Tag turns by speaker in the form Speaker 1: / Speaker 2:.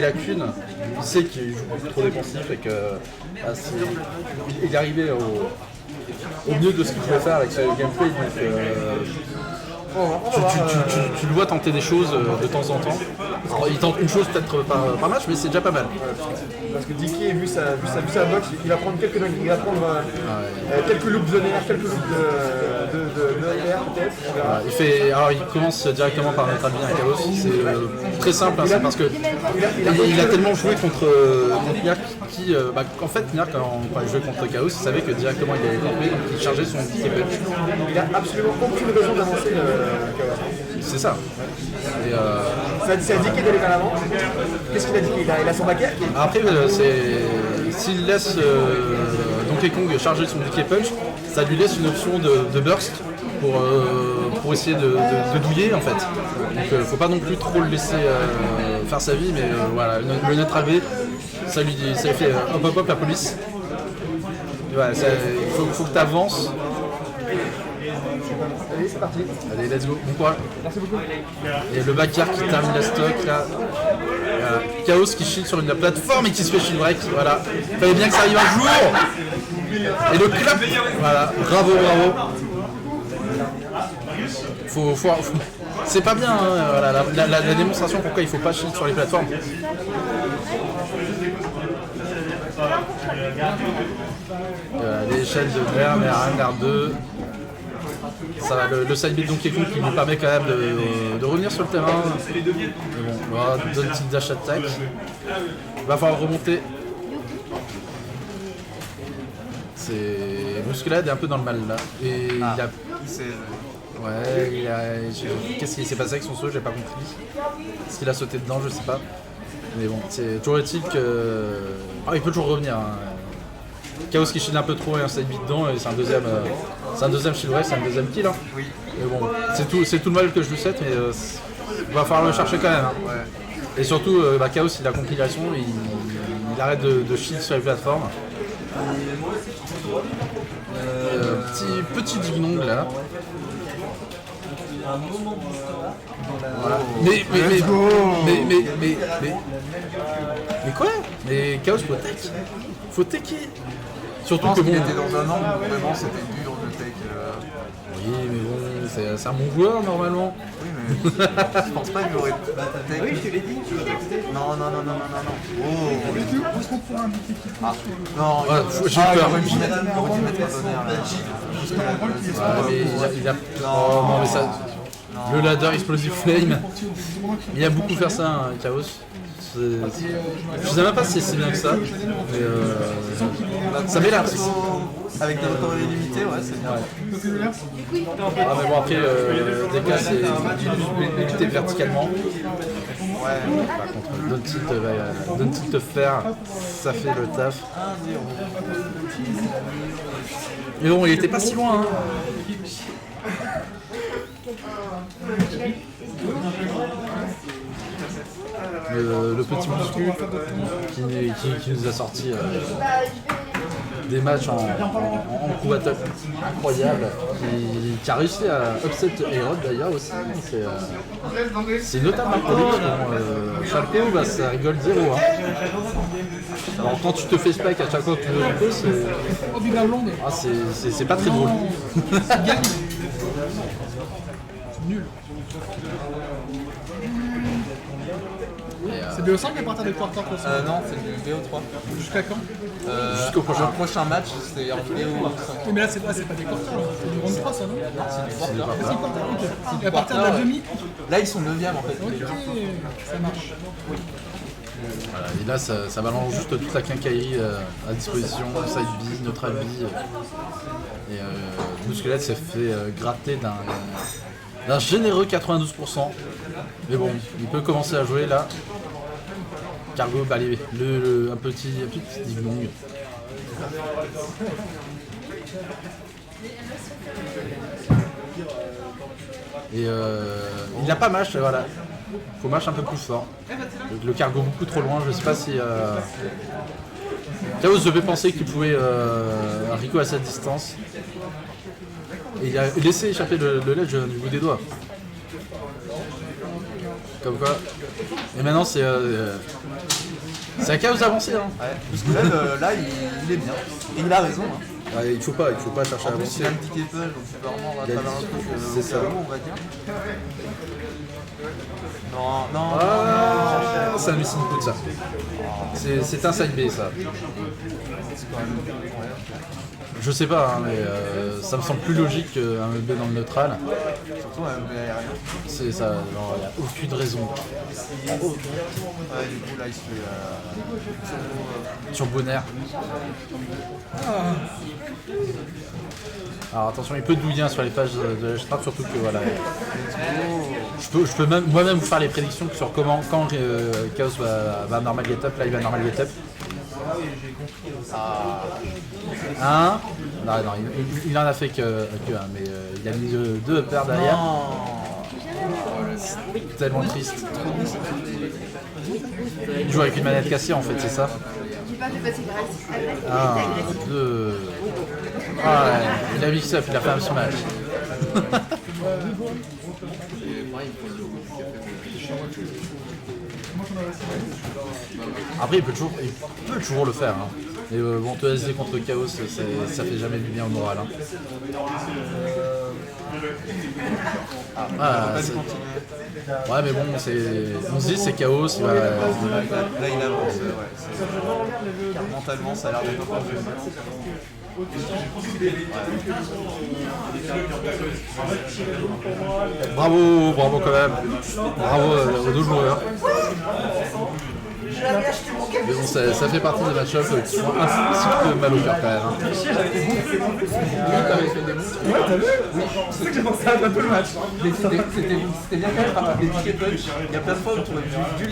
Speaker 1: lacunes, il sait qu'il joue beaucoup trop défensif et que il est arrivé au mieux de ce qu'il pouvait faire avec ce gameplay. Tu le vois tenter des choses de temps en temps. Alors, il tente une chose peut-être par match, mais c'est déjà pas mal.
Speaker 2: Parce que Dicky, vu sa boxe, il va prendre quelques dingues, il va prendre quelques loops zonaires, quelques loops de air peut-être.
Speaker 1: Alors il commence directement par notre ami à Chaos. C'est très simple, hein, c'est parce que il a tellement joué contre Niak qui, en fait, Niak quand il jouait contre Chaos, il savait que directement il allait tomber, donc il chargeait son petit punch.
Speaker 2: Il a absolument aucune raison d'avancer Chaos.
Speaker 1: C'est ça.
Speaker 2: C'est à Dicky d'aller vers l'avant. Qu'est-ce qu'il a dit? Il a son backer.
Speaker 1: Après, s'il laisse Donkey Kong charger son Dicky Punch, ça lui laisse une option de burst pour essayer de douiller en fait. Donc faut pas non plus trop le laisser faire sa vie, mais voilà, le neutral B, ça lui fait hop hop hop la police. Et voilà, il faut que tu avances.
Speaker 2: Allez, c'est parti.
Speaker 1: Allez, let's go, bon courage.
Speaker 2: Merci beaucoup.
Speaker 1: Et le backer qui termine la stock là. Voilà. Chaos qui shield sur une plateforme et qui se fait shield break. Voilà. Fallait bien que ça arrive un jour. Et le clap. Voilà. Bravo. C'est pas bien, hein, voilà, la démonstration pourquoi il faut pas shield sur les plateformes. L'échelle de Verne et Hangar 2. Ça, le side beat Donkey Kong qui nous permet quand même de revenir sur le terrain. Mais bon, voilà, donne une petite dash attack. Il va falloir remonter. C'est Musculade est un peu dans le mal là. Et il a. Qu'est-ce qui s'est passé avec son saut? J'ai pas compris. Est-ce qu'il a sauté dedans? Je sais pas. Mais bon, c'est toujours est-il que. Il peut toujours revenir. Hein. Chaos qui shield un peu trop et un side beat dedans, et c'est un deuxième shield break, c'est un deuxième kill. Hein.
Speaker 3: Oui.
Speaker 1: Mais bon, c'est tout le mal que je lui souhaite, mais il va falloir le chercher quand même. Hein.
Speaker 3: Ouais.
Speaker 1: Et surtout, Chaos il a compris la leçon, il arrête de shield sur les plateformes. Petit dignong là. Voilà. Mais quoi? Mais Chaos faut taker. Surtout
Speaker 3: Je pense
Speaker 1: que
Speaker 3: qu'il
Speaker 1: bon.
Speaker 3: était dans un angle où vraiment c'était dur de take.
Speaker 1: Oui, mais bon, c'est un bon joueur normalement.
Speaker 3: Oui, mais je pense pas qu'il aurait take.
Speaker 2: Oui, je te l'ai dit.
Speaker 3: Non. Oh, non,
Speaker 1: J'ai peur.
Speaker 3: il aurait dû mettre un tonnerre.
Speaker 1: Mais il a. Oh non, mais ça. Le ladder Explosive Flame. Il a beaucoup fait ça, hein, Chaos. Je sais même pas si c'est si bien que ça. Mais ça met l'air.
Speaker 3: Avec des retours illimités, ouais, c'est bien.
Speaker 1: Ouais. Ah, mais bon, après, DK, c'est lutter verticalement.
Speaker 3: Ouais.
Speaker 1: Par contre, Don't-il te faire, ça fait le taf. Mais bon, il était pas si loin. Hein. Le petit muscu qui nous a sorti des matchs en coup battle incroyable, qui a réussi à upset Herod d'ailleurs aussi. C'est notable pour lui parce que Falco, ça rigole zéro. Hein. Alors quand tu te fais spike à chaque fois que tu veux un peu, c'est pas très drôle.
Speaker 4: Nul. C'est BO5 à partir des quarters comme ça?
Speaker 3: Non, c'est du BO3.
Speaker 4: Jusqu'à quand?
Speaker 1: Jusqu'au prochain
Speaker 3: match, c'est en BO5.
Speaker 4: Oui, mais là, c'est pas des quarters, là. C'est du round 3, ça, non?
Speaker 3: C'est du quarter.
Speaker 4: C'est quarter, ok. Et à partir de la demi?
Speaker 3: Là, ils sont 9ème en fait.
Speaker 4: Ok, ça marche.
Speaker 1: Voilà, et là, ça balance juste toute la quincaillerie à disposition, side B, neutral B. Et Musculette s'est fait gratter d'un généreux 92%. Mais bon, il peut commencer à jouer là. Cargo, allez, un petit diglong. Et il n'a pas match, voilà. Faut match un peu plus fort. Le cargo beaucoup trop loin, je sais pas si. Chaos devait penser qu'il pouvait Rico à cette distance. Et il a laissé échapper le ledge du bout des doigts. Comme quoi. Et maintenant, c'est à Chaos avancé. Hein.
Speaker 3: Ouais, parce que là, il est bien. Et il a raison. Hein.
Speaker 1: Ouais, il faut pas chercher à
Speaker 3: En plus,
Speaker 1: avancer.
Speaker 3: il a un petit Keppel, donc il peut vraiment à travers un truc
Speaker 1: c'est ça.
Speaker 3: on va dire. Non, non,
Speaker 1: Ah, c'est un missing coup de ça. C'est un side B ça. Je sais pas, hein, mais ça me semble plus logique qu'un B dans le neutral.
Speaker 3: surtout un MB aérien.
Speaker 1: C'est ça, genre, il n'y a aucune raison.
Speaker 3: Ouais, du coup, là, il se fait
Speaker 1: Sur Bonner. Alors attention, il peut douiller sur les pages de la strap, surtout que voilà. Je peux même moi-même vous faire les prédictions sur quand Chaos va normal get up, là il va normal get up. Un. Non, il en a fait que un, mais il a mis deux uppers derrière. C'est tellement triste. Il joue avec une manette cassée en fait, c'est ça. Un, deux. Ah ouais, il a mix up, il a fait un smash. Après, il peut toujours le faire. Hein. Et bon, TSD contre Chaos, ça fait jamais du bien au moral. Hein. Ouais, mais bon, on se dit c'est Chaos. Il va...
Speaker 3: là, il avance. Ouais, mentalement, ça a l'air d'être un peu bien.
Speaker 1: Bravo quand même. Bravo aux deux joueurs. Mais bon, ça fait partie des match-ups qui sont un petit peu mal au cœur quand même. Hein.
Speaker 2: Ouais, t'as vu? Oui. C'est ça que j'ai pensé à un peu le match.
Speaker 3: C'était bien quand même par des tickets punch. Il y a plein de fois où tu vois